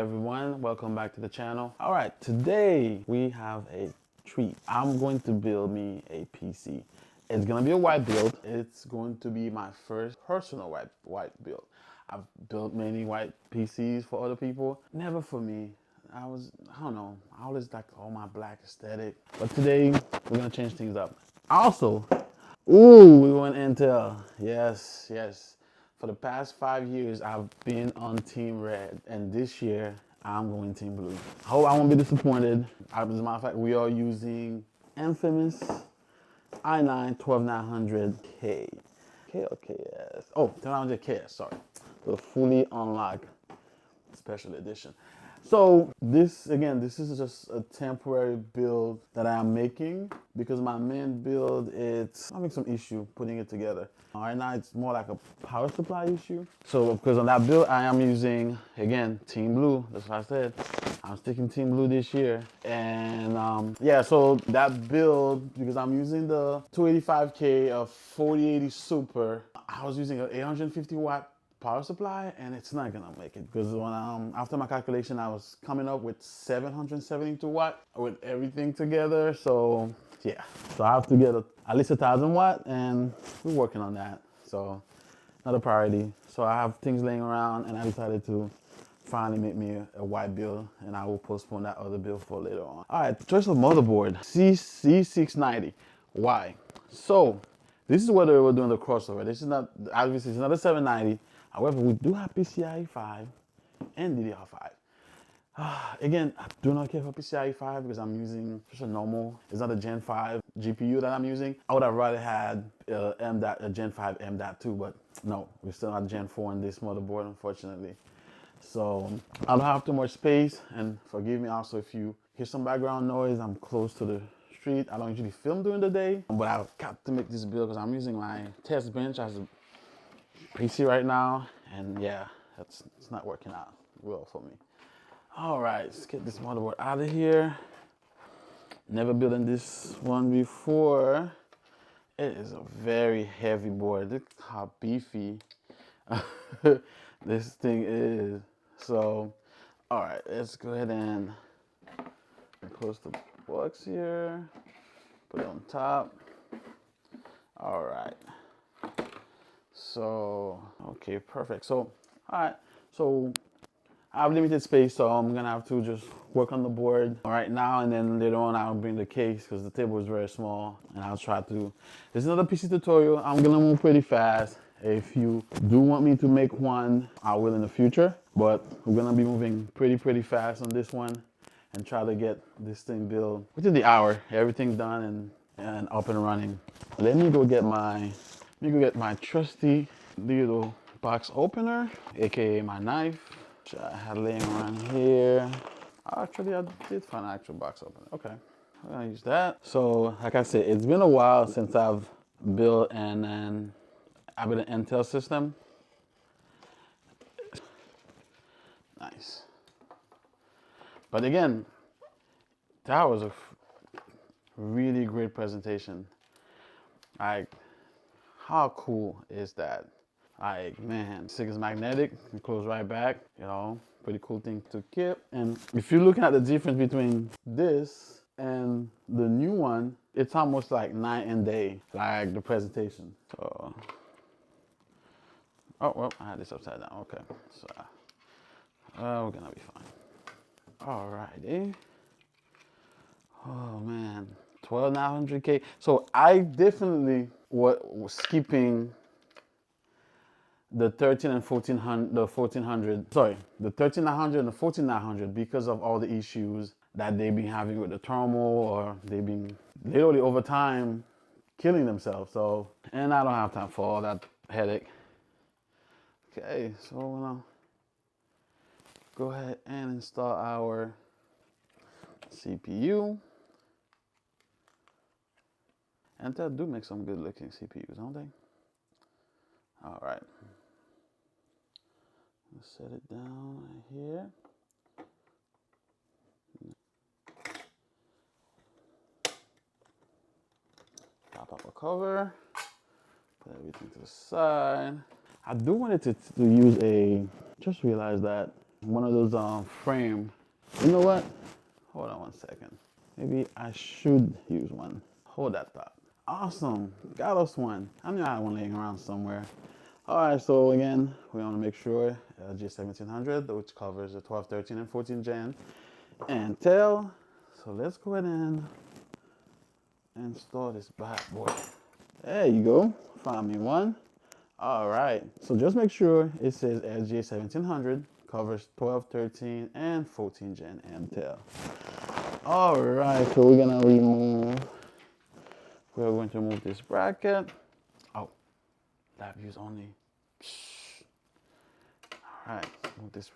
Everyone, welcome back to the channel. All right, today we have a treat. I'm going to build me a PC. It's gonna be a white build. It's going to be my first personal white build. I've built many white PCs for other people, never for me. I don't know, I always like all my black aesthetic. But today we're gonna change things up. Also, we want Intel. Yes. For the past 5 years, I've been on Team Red, and this year, I'm going Team Blue. I hope I won't be disappointed. As a matter of fact, we are using infamous i9-12900K. K or KS? Oh, 12900KS, sorry. The fully unlocked special edition. So this is just a temporary build that I am making because my main build, I'm having some issue putting it together. Right now it's more like a power supply issue. So because on that build I am using, again, Team Blue. That's what I said. I'm sticking Team Blue this year. And yeah, so that build, because I'm using the 285K of 4080 Super, I was using an 850 watt power supply, and it's not gonna make it because when after my calculation I was coming up with 772 watt with everything together. So yeah, so I have to get at least 1,000 watt, and we're working on that. So not a priority. So I have things laying around, and I decided to finally make me a white build, and I will postpone that other build for later on. All right, choice of motherboard, C690. Why? So this is whether we're doing the crossover. This is not, obviously it's not a 790. However, we do have PCIe 5 and DDR5. Again, I do not care for PCIe 5 because I'm using just a normal, it's not a Gen 5 GPU that I'm using. I would have rather had a Gen 5 M.2, but no, we still have Gen 4 in this motherboard, unfortunately. So I don't have too much space, and forgive me also if you hear some background noise. I'm close to the street. I don't usually film during the day, but I've got to make this build because I'm using my test bench as a PC right now, and yeah, it's not working out well for me. All right, let's get this motherboard out of here. Never building this one before. It is a very heavy board. Look how beefy this thing is. So, all right, let's go ahead and close the box here. Put it on top. All right. So, okay, perfect. So, all right, so I have limited space, so I'm gonna have to just work on the board right now, and then later on I'll bring the case because the table is very small, and I'll try to. This is another PC tutorial. I'm gonna move pretty fast. If you do want me to make one, I will in the future, but we're gonna be moving pretty fast on this one and try to get this thing built within the hour. Everything's done and up and running. Let me go get my trusty little box opener, aka my knife, which I had laying around here. Actually, I did find an actual box opener. Okay, I'm gonna use that. So, like I said, it's been a while since I've built an Intel system. Nice. But again, that was a really great presentation. How cool is that? Like, man, SIG is magnetic, it close right back, you know, pretty cool thing to keep. And if you're looking at the difference between this and the new one, it's almost like night and day, like the presentation. So, oh, well, I had this upside down, okay. So, we're gonna be fine. Alrighty. Oh man, 12900K. So I definitely was skipping the 13 and 1400, the 1400. Sorry, the 13900 and the 14900 because of all the issues that they've been having with the thermal, or they've been literally over time killing themselves. So, and I don't have time for all that headache. Okay, so we're gonna go ahead and install our CPU. Intel do make some good looking CPUs, don't they? All right. Let's set it down right here. Pop up a cover. Put everything to the side. I do want it to use just realized that one of those frame. You know what? Hold on one second. Maybe I should use one. Hold that thought. Awesome, got us one. I knew I had one laying around somewhere. All right, so again, we want to make sure G1700, which covers the 12, 13, and 14 gen Intel. So let's go ahead and install this bad boy. There you go, find me one. All right, so just make sure it says G1700, covers 12, 13, and 14 gen Intel. All right, so we're going to remove this bracket. Oh, lab use only. All right, move this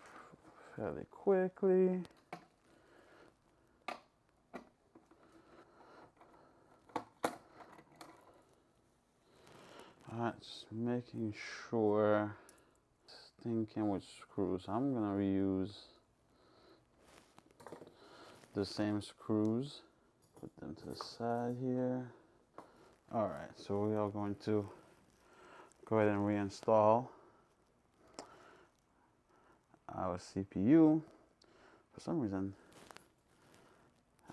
fairly quickly. All right, just making sure, thinking with screws. I'm gonna reuse the same screws. Put them to the side here. All right, so we are going to go ahead and reinstall our CPU. For some reason,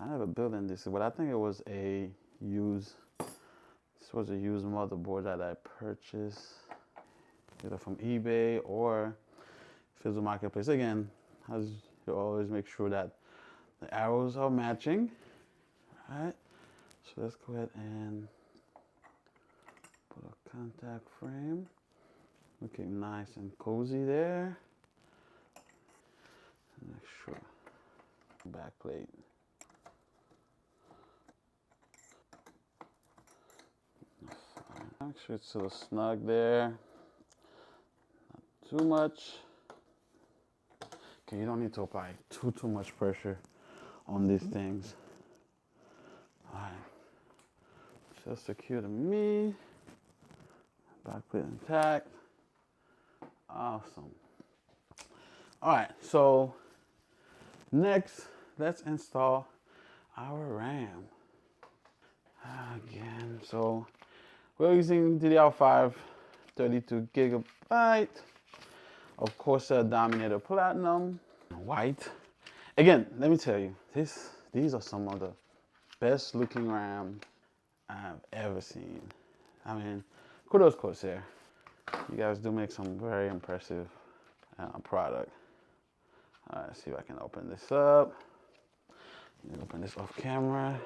I have a built in this, but I think it was a used. This was a used motherboard that I purchased either from eBay or Fizzle Marketplace. Again, as you always make sure that the arrows are matching. All right, so let's go ahead and put a contact frame. Looking nice and cozy there. Make sure back plate. Make sure it's a little snug there. Not too much. Okay, you don't need to apply too much pressure on these things. All right. Just secure to me. Back plate intact. Awesome. All right, so next, let's install our RAM. Again, so we're using DDR5 32 Gigabyte of Corsair Dominator Platinum, white. Again, let me tell you, these are some of the best looking RAM I've ever seen. I mean, kudos Corsair. You guys do make some very impressive product. All right, let's see if I can open this up. Let me open this off camera.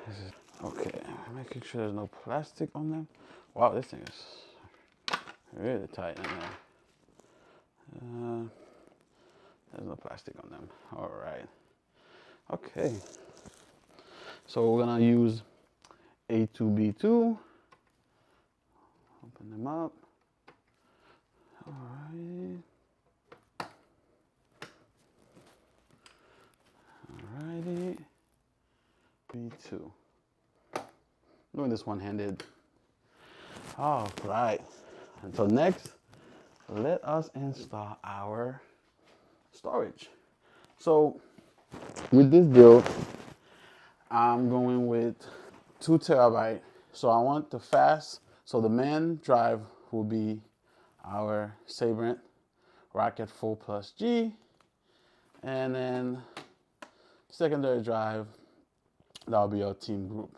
Okay, making sure there's no plastic on them. Wow, this thing is really tight in there. There's no plastic on them. All right. Okay. So we're gonna use A2B2. Open them up. All right. Alrighty. B2. Doing this one-handed. All right. Until next, let us install our storage. So with this build, I'm going with 2 terabyte. So I want the fast. So the main drive will be our Sabrent Rocket 4 Plus G, and then secondary drive, that'll be our TeamGroup.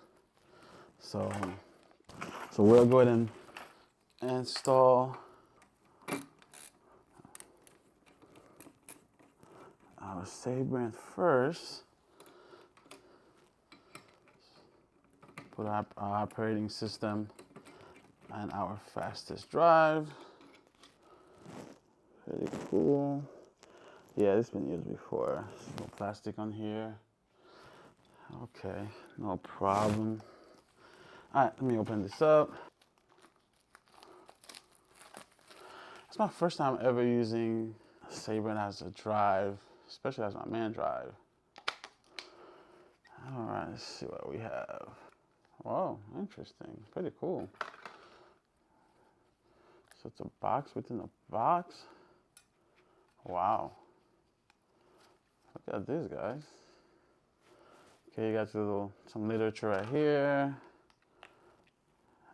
So we'll go ahead and install our Sabrent first. Put our operating system and our fastest drive. Pretty cool. Yeah, this has been used before. No plastic on here. Okay, no problem. All right, let me open this up. It's my first time ever using Sabrent as a drive, especially as my main drive. All right, let's see what we have. Whoa, interesting, pretty cool. So it's a box within a box. Wow. Look at this, guys. Okay, you got some literature right here,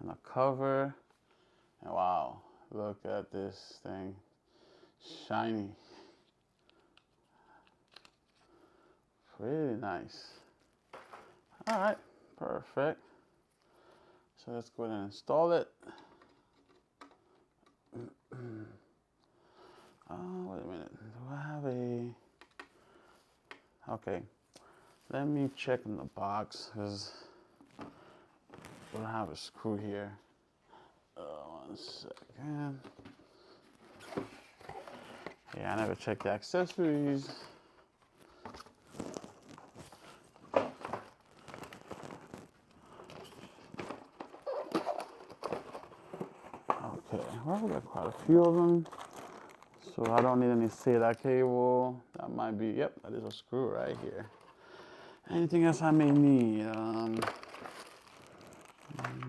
and a cover. And wow, look at this thing, shiny. Pretty nice. All right, perfect. So let's go ahead and install it. Wait a minute. Do I have a... Okay. Let me check in the box because we don't have a screw here. 1 second. Yeah, I never checked the accessories. Okay, well, we got quite a few of them. So I don't need any SATA cable. That might be, yep, that is a screw right here. Anything else I may need?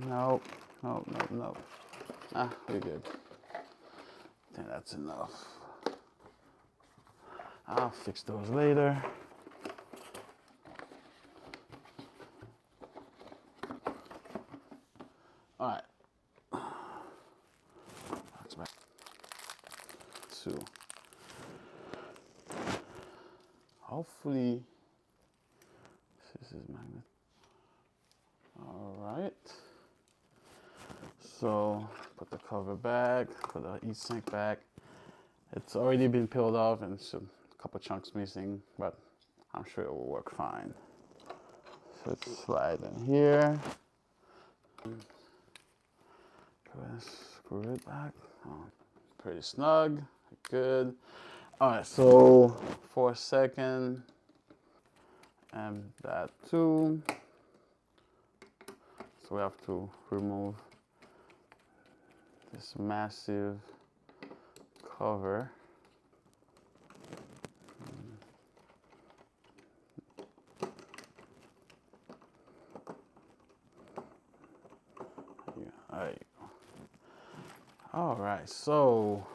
Nope. Ah, we're good. I think that's enough. I'll fix those later. All right. That's back. 2. Hopefully, this is magnet. All right. So put the cover back, put the heatsink back. It's already been peeled off and it's a couple chunks missing, but I'm sure it will work fine. So let's slide in here. Go ahead and screw it back. Oh, pretty snug, good. All right, so for a second, and that too. So we have to remove this massive cover. There you go. All right, so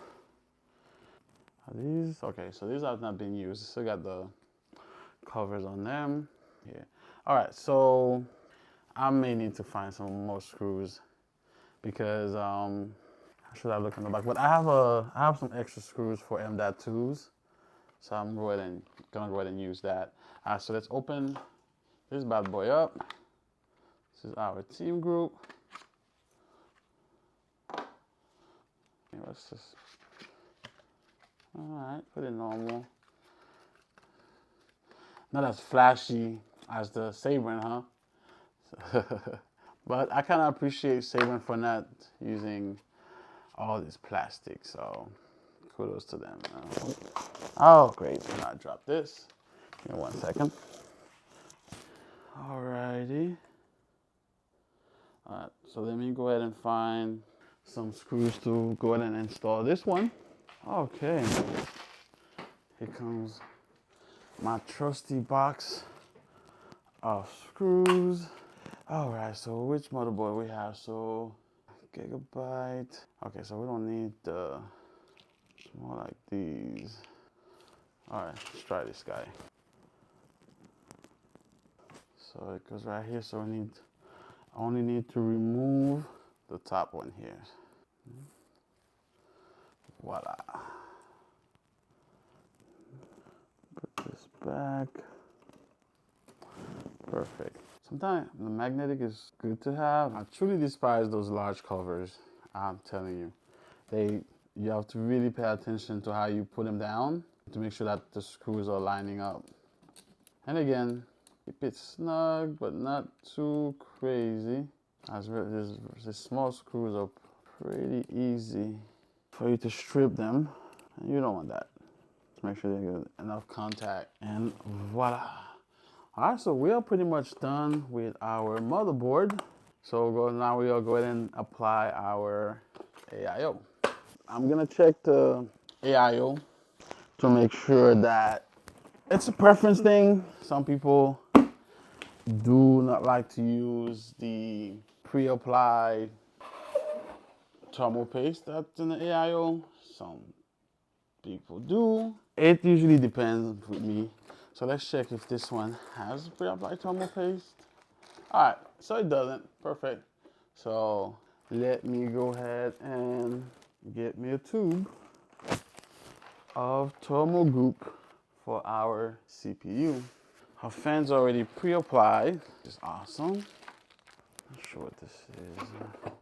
are these okay? So these have not been used. Still got the covers on them. Yeah. All right, so I may need to find some more screws because I should have looked in the back. But I have some extra screws for M.2s, so I'm gonna go ahead and use that. So let's open this bad boy up. This is our TeamGroup. Let's just, all right, pretty normal. Not as flashy as the Sabrent, huh? But I kind of appreciate Sabrent for not using all this plastic, so kudos to them. Oh, great, I dropped this. Give me 1 second. Alrighty. All right, so let me go ahead and find some screws to go ahead and install this one. Okay, here comes my trusty box of screws. All right, so which motherboard we have? So Gigabyte. Okay, so we don't need the, it's more like these. All right, let's try this guy. So it goes right here, so I only need to remove the top one here. Voila. Put this back. Perfect. Sometimes the magnetic is good to have. I truly despise those large covers. I'm telling you. You have to really pay attention to how you put them down to make sure that the screws are lining up. And again, keep it snug, but not too crazy. The small screws are pretty easy for you to strip them. And you don't want that. Just make sure they get enough contact. And voila. All right, so we are pretty much done with our motherboard. So now we'll go ahead and apply our AIO. I'm gonna check the AIO to make sure that it's a preference thing. Some people do not like to use the pre-applied thermal paste that's in the AIO. Some people do. It usually depends with me. So let's check if this one has pre-applied thermal paste. All right, so it doesn't. Perfect. So let me go ahead and get me a tube of thermal goop for our CPU. Our fan's already pre-applied, which is awesome. Not sure what this is.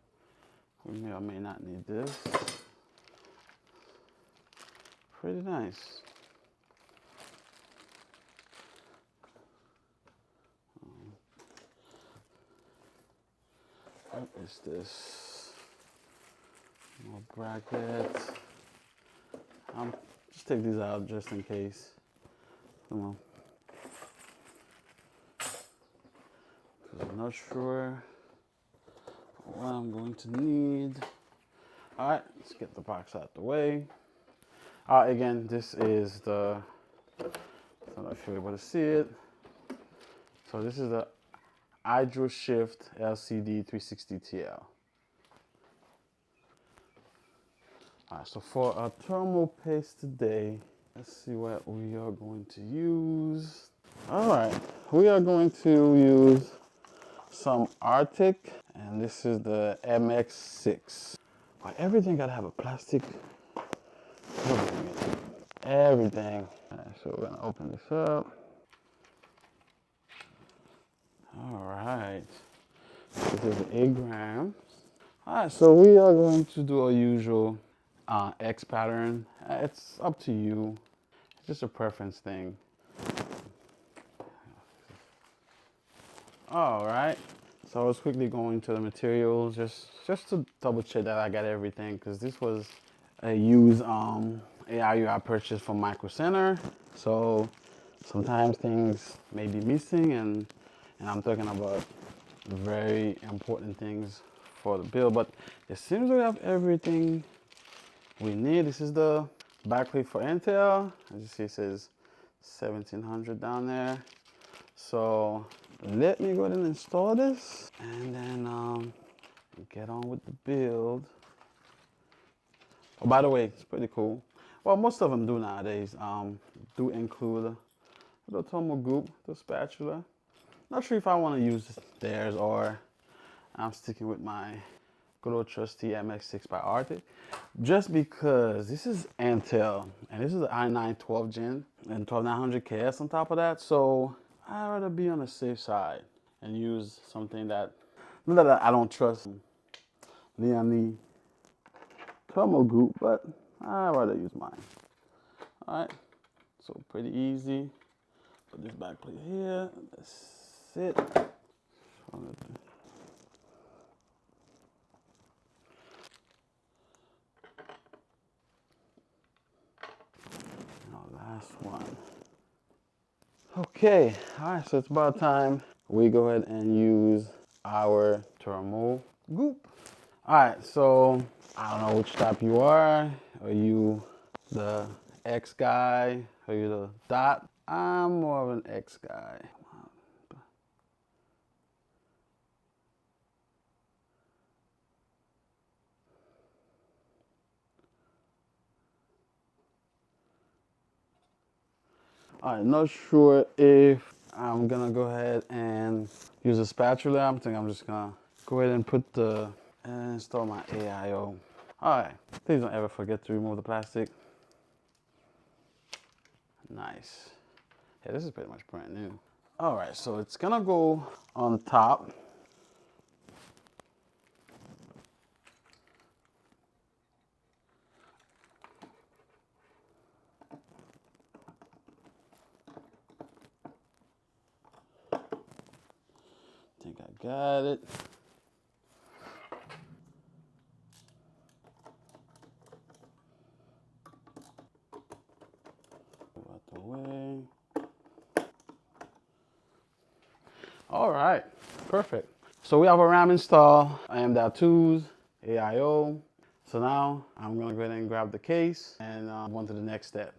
We may or may not need this. Pretty nice. What is this? More brackets. Just take these out just in case. Come on. I'm not sure what I'm going to need. All right, let's get the box out the way. All right, again, this is the, I don't know if you're able to see it. So this is the Hydroshift LCD 360 TL. All right, so for our thermal paste today, let's see what we are going to use. All right, we are going to use some Arctic, and this is the MX6. Well, everything gotta have a plastic covering it. Everything. All right, so we're gonna open this up. All right, this is 8 grams. All right, so we are going to do our usual X pattern. It's up to you. It's just a preference thing. All right, so I was quickly going to the materials just to double check that I got everything, because this was a used AIU I purchased from Micro Center. So sometimes things may be missing, and I'm talking about very important things for the build, but it seems we have everything we need. This is the backplate for Intel. As you see, it says 1700 down there. So let me go ahead and install this, and then get on with the build. Oh, by the way, it's pretty cool. Well, most of them do nowadays. Do include the thermal group, the spatula. Not sure if I want to use theirs, or I'm sticking with my good old trusty MX6 by Arctic, just because this is Intel, and this is the i9 12 Gen and 12900KS on top of that. So I'd rather be on the safe side and use something that, not that I don't trust Lian thermal group, but I'd rather use mine. All right, so pretty easy. Put this back plate here. That's it. Last one. Okay, all right, so it's about time we go ahead and use our thermal group. All right, so I don't know which type you are. Are you the X guy? Are you the dot? I'm more of an X guy. I'm not sure if I'm gonna go ahead and use a spatula. I think I'm just gonna go ahead and put the, and install my AIO. All right, please don't ever forget to remove the plastic. Nice. Yeah, this is pretty much brand new. All right, so it's gonna go on top. I think I got it. Out the way. All right, perfect. So we have a RAM install, AM.2s, AIO. So now I'm gonna go ahead and grab the case and go on to the next step.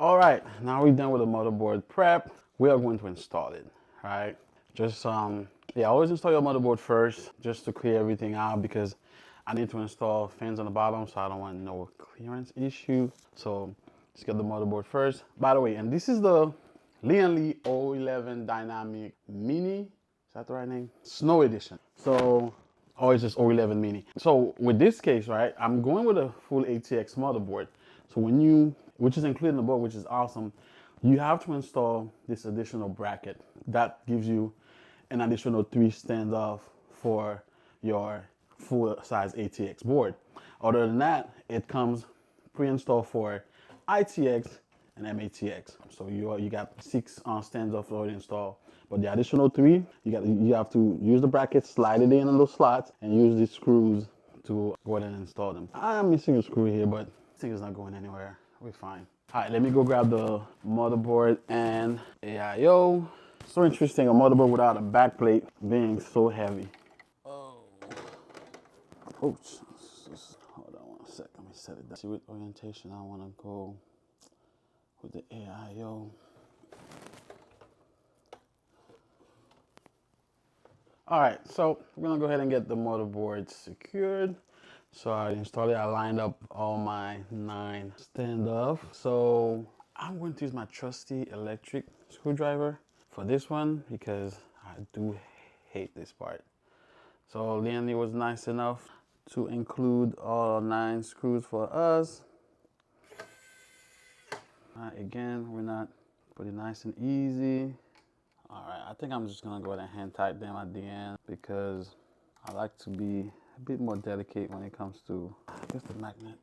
All right, now we're done with the motherboard prep. We are going to install it, all right? Just, yeah, always install your motherboard first, just to clear everything out, because I need to install fans on the bottom, so I don't want no clearance issue. So just get the motherboard first. By the way, and this is the Lian O11 Dynamic Mini. Is that the right name? Snow Edition. So, or it's just O11 Mini. So with this case, right, I'm going with a full ATX motherboard. So when you, which is included in the board, which is awesome. you have to install this additional bracket. That gives you an additional 3 standoff for your full size ATX board. Other than that, it comes pre-installed for ITX and MATX. So you got 6 standoff already installed. But the additional 3, you have to use the bracket, slide it in those slots, and use these screws to go ahead and install them. I'm missing a screw here, but this thing is not going anywhere. We're fine. All right, let me go grab the motherboard and AIO. So interesting, a motherboard without a backplate being so heavy. Oh, oops. Hold on one sec. Let me set it down. See what orientation I want to go with the AIO. All right, so we're gonna go ahead and get the motherboard secured. So I installed it. I lined up all my 9 standoff. So I'm going to use my trusty electric screwdriver for this one because I do hate this part. So Lian was nice enough to include all 9 screws for us. Again, we're not put it nice and easy. All right, I think I'm just gonna go ahead and hand tighten them at the end because I like to be a bit more delicate when it comes to, I guess, the magnet.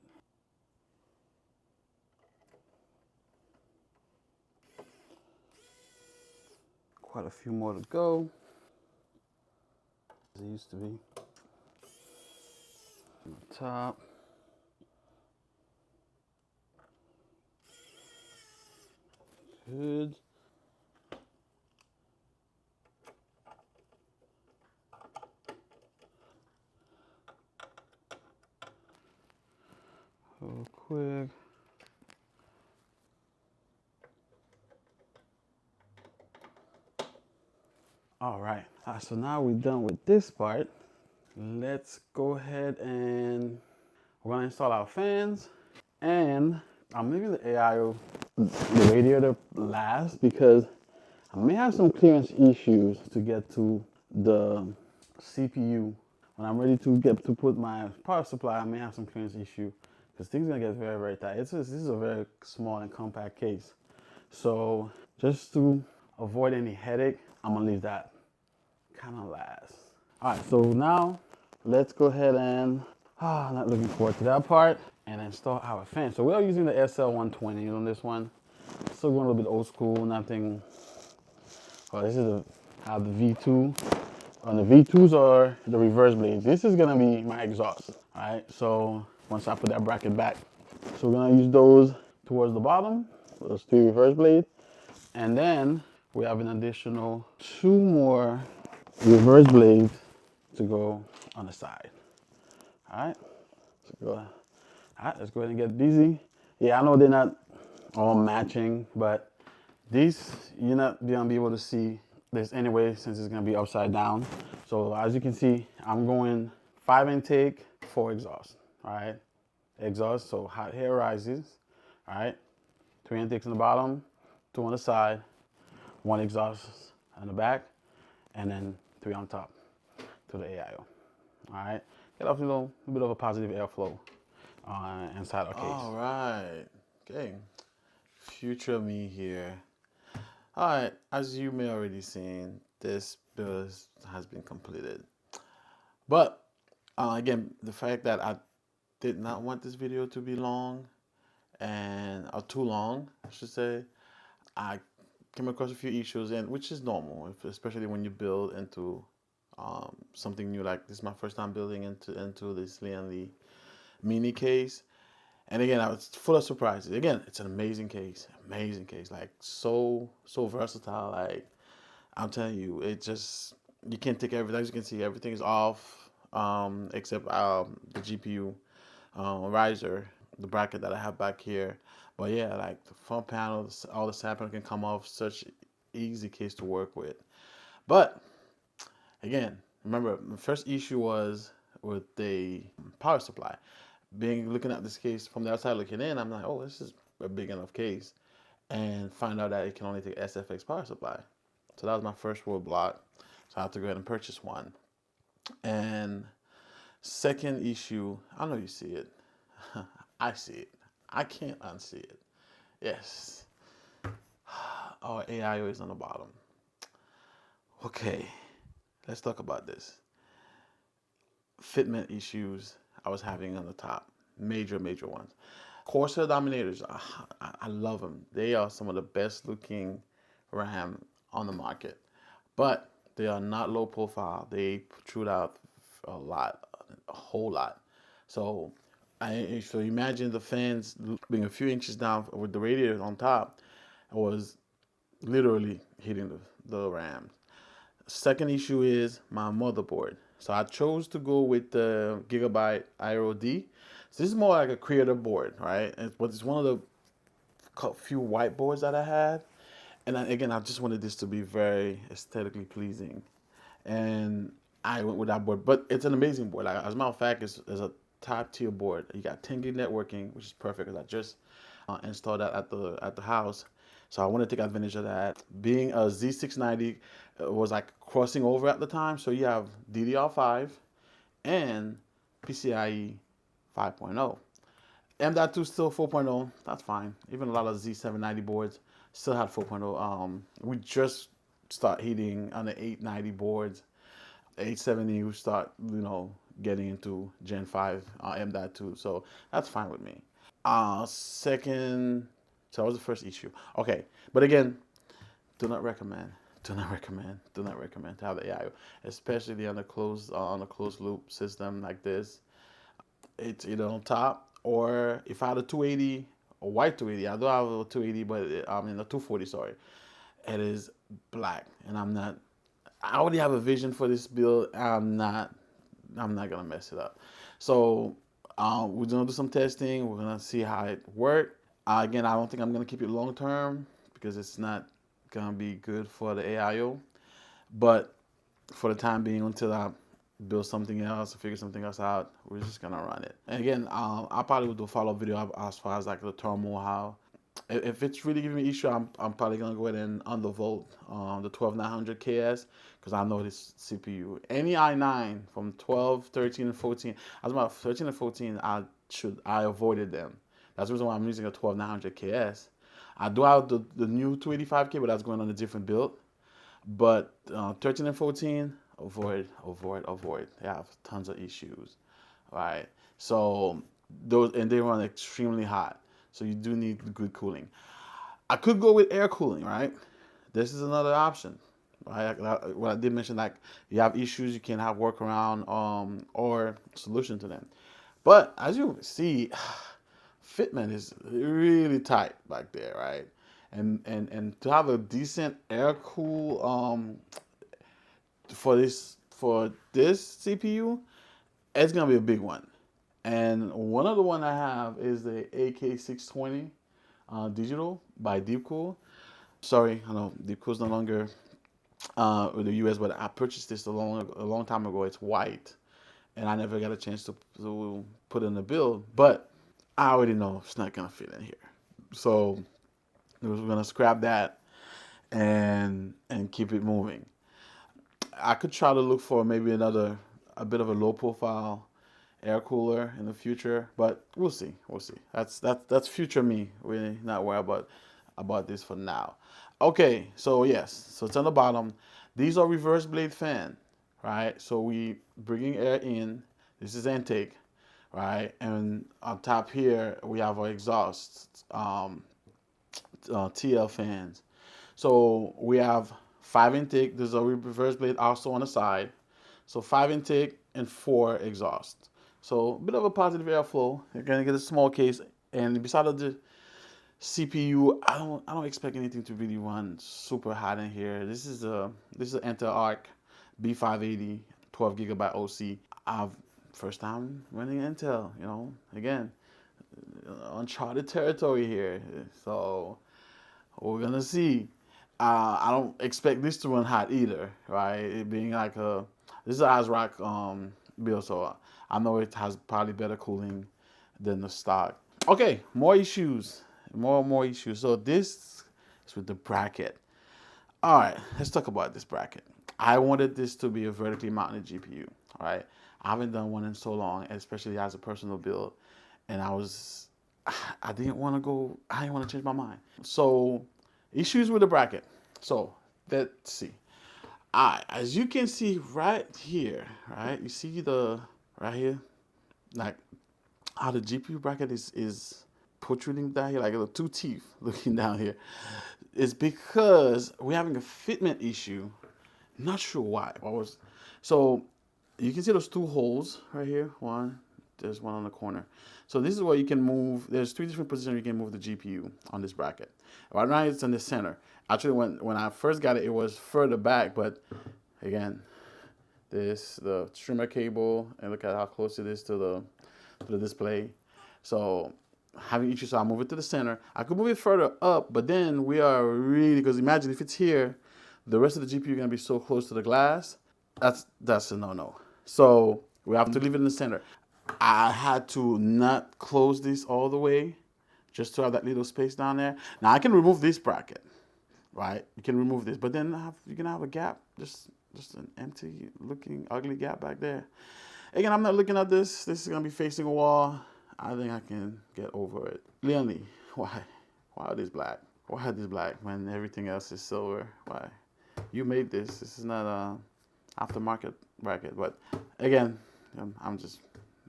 Quite a few more to go. As it used to be. On the top. Good. Real quick. All right, so now we're done with this part. Let's go ahead and we're gonna install our fans, and I'm leaving the AIO, the radiator last because I may have some clearance issues to get to the CPU. When I'm ready to get to put my power supply, I may have some clearance issue because things are gonna get very, very tight. This is a very small and compact case. So just to avoid any headache, I'm gonna leave that kind of last. All right, so now let's go ahead and, not looking forward to that part, and install our fan. So we are using the SL120 on this one. Still going a little bit old school, nothing. Well, this is the V2. On the V2s are the reverse blades. This is gonna be my exhaust. All right, so once I put that bracket back. So we're gonna use those towards the bottom, those 3 reverse blades. And then we have an additional 2 more reverse blades to go on the side. All right, all right, let's go ahead and get busy. Yeah, I know they're not all matching, but these you're not gonna be able to see this anyway since it's gonna be upside down. So as you can see, I'm going 5 intake, 4 exhaust. All right, exhaust, so hot air rises. All right, 3 intakes on the bottom, 2 on the side, 1 exhaust on the back, and then 3 on top to the AIO. All right, get off a little bit of a positive airflow inside our case. All right, okay. Future me here. All right, as you may already seen, this build has been completed. But again, the fact that I did not want this video to be long or too long, I should say, I came across a few issues, and which is normal, especially when you build into something new. Like this is my first time building into this Lian mini case, and again, I was full of surprises. Again, it's an amazing case, like so versatile. Like I'm telling you, it just you can't take everything. As you can see, everything is off except the GPU riser, the bracket that I have back here. But yeah, like the front panel, all the side panel can come off. Such easy case to work with. But again, remember, the first issue was with the power supply. Looking at this case from the outside looking in, I'm like, oh, this is a big enough case. And find out that it can only take SFX power supply. So that was my first roadblock. So I have to go ahead and purchase one. And second issue, I know you see it. I see it. I can't unsee it. Yes. Our AIO is on the bottom. Okay, let's talk about this. Fitment issues I was having on the top. Major ones. Corsair Dominators, I love them. They are some of the best looking RAM on the market. But they are not low profile. They protrude out a lot, a whole lot. So so imagine the fans being a few inches down with the radiator on top. It was literally hitting the RAM. Second issue is my motherboard. So I chose to go with the Gigabyte Aero D. So this is more like a creator board, right? But it's one of the few white boards that I had. And again, I just wanted this to be very aesthetically pleasing. And I went with that board. But it's an amazing board. Like, as a matter of fact, it's a top tier board. You got 10 gig networking, which is perfect because I just installed that at the house. So I want to take advantage of that. Being a Z690 was like crossing over at the time. So you have DDR5 and PCIe 5.0. M.2 still 4.0. That's fine. Even a lot of Z790 boards still had 4.0. We just start hitting on the 890 boards. 870 we start, getting into Gen 5 M.2. So that's fine with me. Second, so that was the first issue. Okay, but again, do not recommend to have the AIO, especially on a closed loop system like this. It's either on top, or if I had a 280, a white 280, I do have a 280, but I mean a 240, sorry. It is black, and I already have a vision for this build. I'm not gonna mess it up. So we're gonna do some testing. We're gonna see how it works. Again, I don't think I'm gonna keep it long term because it's not gonna be good for the AIO. But for the time being, until I build something else, figure something else out, we're just gonna run it. And again, I probably will do a follow-up video as far as like the thermal, how if it's really giving me issue, I'm probably gonna go ahead and undervolt the 12900 KS because I know this CPU. Any i9 from 12, 13, and 14. As about 13 and 14, I avoided them. That's the reason why I'm using a 12900 KS. I do have the new 285K, but that's going on a different build. But 13 and 14, avoid. They have tons of issues, right? So they run extremely hot. So you do need good cooling. I could go with air cooling, right? This is another option, right? What I did mention, like you have issues, you can have workaround or solution to them. But as you see, fitment is really tight back there, right? And to have a decent air cool for this CPU, it's gonna be a big one. And one other one I have is the AK620 digital by Deepcool. Sorry, I know Deepcool's no longer with the US, but I purchased this a long time ago. It's white, and I never got a chance to put in the build, but I already know it's not gonna fit in here. So we're gonna scrap that and keep it moving. I could try to look for maybe a bit of a low profile air cooler in the future, but we'll see. That's future me. We're not worried about this for now. Okay, so yes, so it's on the bottom. These are reverse blade fan, right? So we bringing air in. This is intake, right? And on top here we have our exhaust TL fans. So we have 5 intake. There's a reverse blade also on the side. So 5 intake and 4 exhaust. So a bit of a positive airflow. You're gonna get a small case, and besides the CPU, I don't expect anything to really run super hot in here. This is an ASRock B580 12 gigabyte OC. I've first time running Intel. Again, uncharted territory here. So we're gonna see. I don't expect this to run hot either, right? It being like this is an ASRock build, so I know it has probably better cooling than the stock. Okay, more issues, more issues. So this is with the bracket. All right, let's talk about this bracket. I wanted this to be a vertically mounted GPU, all right? I haven't done one in so long, especially as a personal build, and I didn't want to change my mind. So issues with the bracket. So let's see. Alright, as you can see right here, right? You see the right here, like how the GPU bracket is protruding down here, like the two teeth looking down here. It's because we're having a fitment issue. Not sure why. So you can see those two holes right here. There's one on the corner. So this is where you can move. There's 3 different positions you can move the GPU on this bracket. Right now it's in the center. Actually, when I first got it, it was further back. But again, the streamer cable, and look at how close it is to the display. So having issues, so I move it to the center. I could move it further up, but then we are really, because imagine if it's here, the rest of the GPU is gonna be so close to the glass. That's a no-no. So we have to leave it in the center. I had to not close this all the way, just to have that little space down there. Now I can remove this bracket, right? You can remove this, but then you can have a gap, just an empty looking ugly gap back there. Again, I'm not looking at this. This is gonna be facing a wall. I think I can get over it. Lian, why are these black? Why are these black when everything else is silver? Why? You made this. This is not a aftermarket bracket. But again, I'm just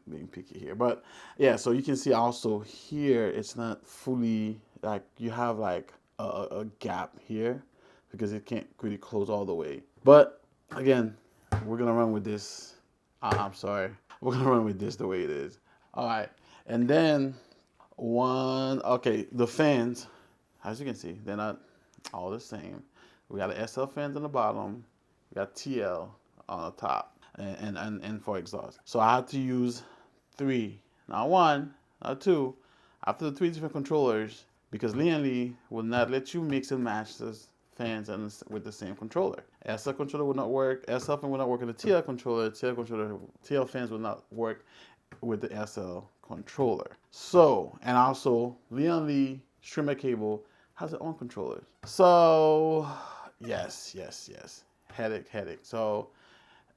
being picky here. But yeah, so you can see also here, it's not fully, like, you have like a gap here because it can't really close all the way. But again, we're gonna run with this. I'm sorry. We're gonna run with this the way it is. All right. And then the fans, as you can see, they're not all the same. We got the SL fans on the bottom, we got TL on the top, and for exhaust. So I had to use 3, not 1, not 2, after the 3 different controllers, because Lian will not let you mix and match those fans with the same controller. SL controller will not work, SL fan will not work with the TL controller, TL fans will not work with the SL controller. So, and also Lian streamer cable has its own controller. So yes, headache. So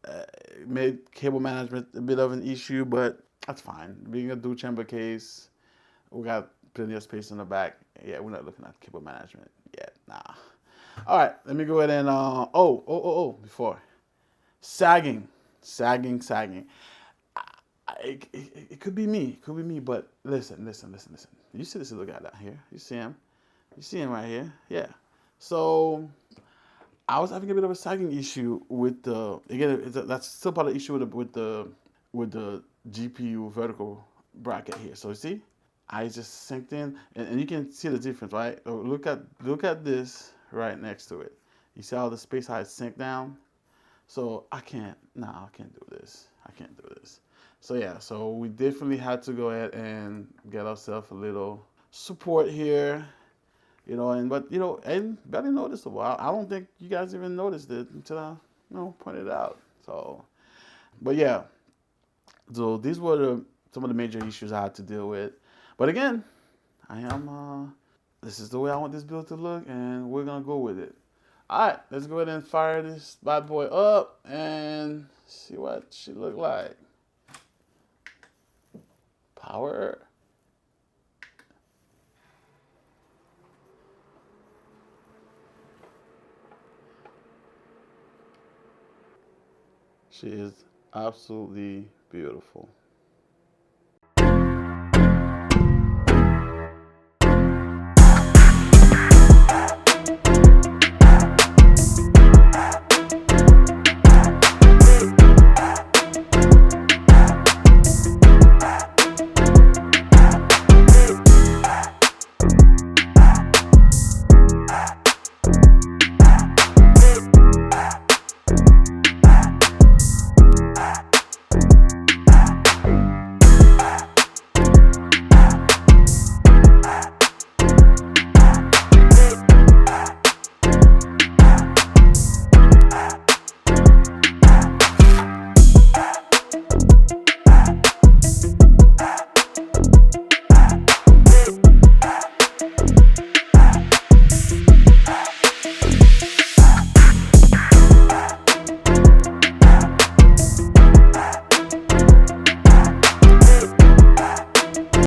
it made cable management a bit of an issue, but that's fine. Being a dual chamber case, we got plenty of space in the back. Yeah, we're not looking at cable management yet. Nah. All right, let me go ahead and before sagging. It could be me, but listen. You see this little guy down here? You see him right here? Yeah. So I was having a bit of a sagging issue with that's still part of the issue with the GPU vertical bracket here. So you see, I just synced in, and you can see the difference, right? Look at this right next to it. You see how the space how it synced down? So I can't do this. So yeah, so we definitely had to go ahead and get ourselves a little support here, and barely noticeable. I don't think you guys even noticed it until I pointed it out. So, but yeah, so these were some of the major issues I had to deal with. But again, this is the way I want this build to look, and we're gonna go with it. All right, let's go ahead and fire this bad boy up and see what she look like. Power. She is absolutely beautiful.